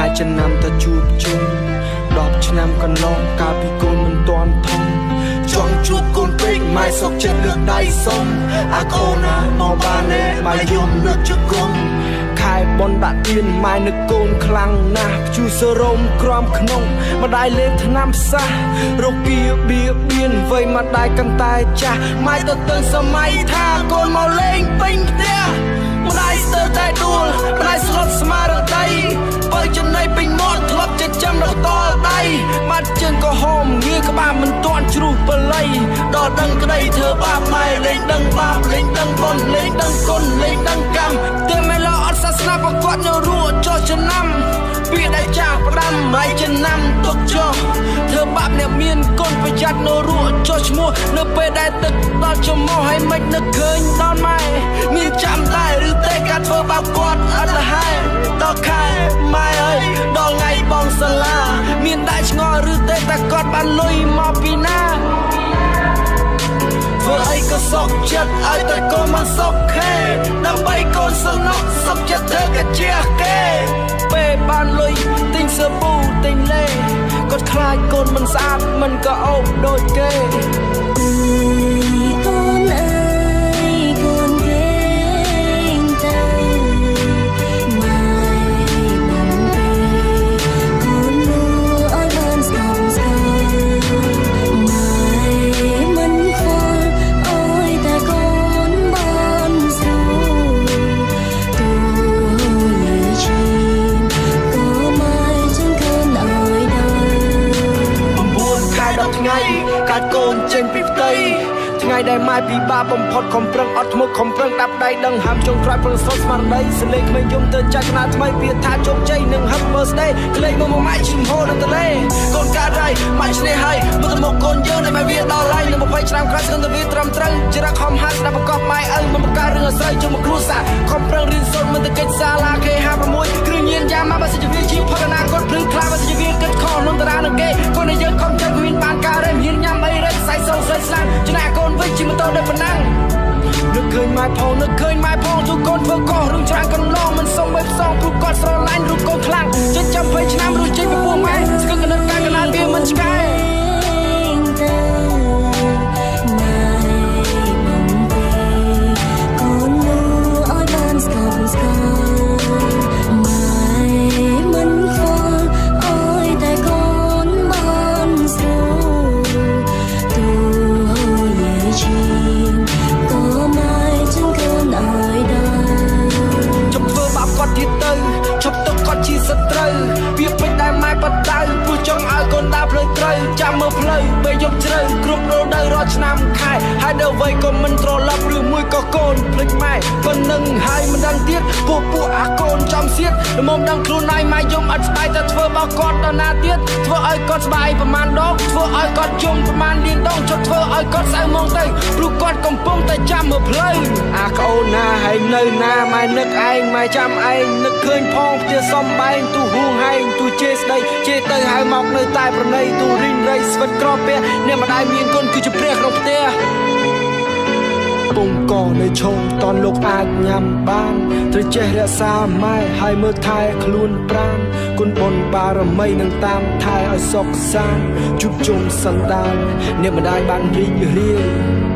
ម៉ែចំណាំទៅជួបជុំ10 ឆ្នាំកន្លងកាលពីកូនមិនទាន់ធំចង់ជួបកូនពេកម៉ែសុកចិត្តលើកដៃសុំអាកូនណាមកបានទេម៉ែយំនឹកជង្គង់ខែបនដាក់ទៀនម៉ែនឹកកូនខ្លាំងណាស់ព្យូសរោមក្រំក្នុងម្ដាយលេងថ្នាំផ្សះរោគៀបៀបៀនវ័យម្ដាយកាន់តែចាស់ម៉ែទៅសម័យថាកូនមកលេងពេញផ្ទះម្ដាយស្ទើរតែដួលម្ដាយស្លុតស្មារតីបើចំណៃពេញមាត់ធ្លាប់ចិញ្ចឹមដល់តល់ដៃបាត់ជើងក៏ហមងារក្បាលមិនទាន់ជ្រុះបល័យដល់ដឹងក្តីធ្វើបាបម៉ែលេងដឹងបាបលេងដឹងបុណ្យលេងដឹងគុណលេងដឹងកម្មតែមិនលោអត់សាសនាប្រកបនៅរੂចោះចំណាំពីដែលចាស់ផ្ដាំម៉ែចំណាំទុកចោះធ្វើបាបអ្នកមានគុណប្រយ័ត្ននៅរੂចោះឈ្មោះនៅពេលដែលទឹកដល់ច្រមុះឲ្យមិននឹកឃើញដល់ម៉ែមានចាំដែរឬទេការធ្វើបាបគាត់អត់លះហើយដល់ខែម៉ែអើយដល់ថ្ងៃបងសាលាមានតែឆ្ងល់ឬទេតែគាត់បានលុយមកពីណាធ្វើអីក៏សុខចិត្តឲ្យតែកូនមកសុខខេដើម្បីកូនសំណុកសុខចិត្តធ្វើកាជាគេពេលបានលុយទិញសាប៊ូទិញលេគាត់ខ្លាចកូនមិនស្អាតមិនក៏អូបដូចគេកាត់កូនចេញពីផ្ទៃថ្ងៃដែលម៉ែពិបាកបំផុតខំប្រឹងអត់ធ្មត់ខំប្រឹងដាប់ដៃដឹងហាមចុងក្រោយព្រឹងសុខស្មារតីសលេងក្មេងយំទៅចាច់កណាថ្មីពាក្យថាជោគជ័យនឹង Happy Birthday ក្លែងមកម៉ែឈីមហូរនៅទលេកូនកាត់ហើយម៉ែឆ្នេះហើយមើលទៅមុខកូនយើងដែលម៉ែវាដល់ហើយនឹង20ឆ្នាំក្រោយស្គនទៅវាត្រឹមត្រូវជារកខំហាត់ស្ដាប់ប្រកបម៉ែឪមិនបង្កើតរឿងអាស្រ័យជុំមកគ្រួសារខំប្រឹងរៀនសូត្រមិនទៅកិច្ចសាលា K56 គ្រឿងញៀនយ៉ាមកបើសិនជាវាជាផកណាគាត់ភ្លឺខ្លាបើសិនជាវាគិតខុសនឹងតារានឹងគេកូនដែលយើងខំចិត្តមានបានការរែមហ៊ានញ៉ាំអីរែកខ្សែសូវស្រីស្លាប់ចំណាកូនវិញជិះម៉ូតូដូចប៉ុណ្ណានឹកឃើញម៉ែផងនឹកឃើញម៉ែផងទូកូនធ្វើកោះរឿងច្រើនកន្លងមិនសុំបីផ្សងព្រោះគាត់ស្រឡាញ់រូបកូនខ្លាំងចិញ្ចឹម20ឆ្នាំរួចចេញពីពោះម៉ែស្គឹងកណិតកាយកណាវាមិនឆ្កែវាពេញដែលម៉ែបដៅព្រោះចង់ឲ្យកូនដើរផ្លូវត្រូវចាំមើលផ្លូវពេលយប់ជ្រៅគ្រប់រដូវរាល់ឆ្នាំខែហើយដល់វ័យក៏មិនត្រឡប់ឬមួយក៏កូនភ្លេចម៉ែក៏នឹងហើយមិនដឹងទៀតពួកអាកូនចំសៀតល្មមដឹងខ្លួនហើយម៉ែយំអត់ស្ដាយតែធ្វើបោកគាត់ដល់ណាទៀតធ្វើឲ្យគាត់ស្បាយប្រមាណដងធ្វើឲ្យគាត់យំប្រមាណលានដងចុះធ្វើឲ្យគាត់សៅមកទៅព្រោះគាត់កំពុងតែចាំមើលផ្លូវអាកូនណាហើយនៅណាម៉ែនឹកឯងម៉ែចាំឯងនឹកឃើញផងផ្ទះសំបែងទូហួងហែងទូជេស្ដីជេទៅហៅមកនៅតែប្រណីទូរីងរៃស្វិតក្រពះអ្នកម្ដាយមានគុណគឺជាព្រះក្នុងផ្ទះពងកនៅឈោមតនលោកអាចញ៉ាំបានត្រូវចេះរក្សាម៉ែហើយមើលថែខ្លួនប្រាណគុណបុណ្យបារមីនឹងតាមថែឲ្យសុខសាន្តជួបជុំសន្តានអ្នកម្ដាយបានរីករាយ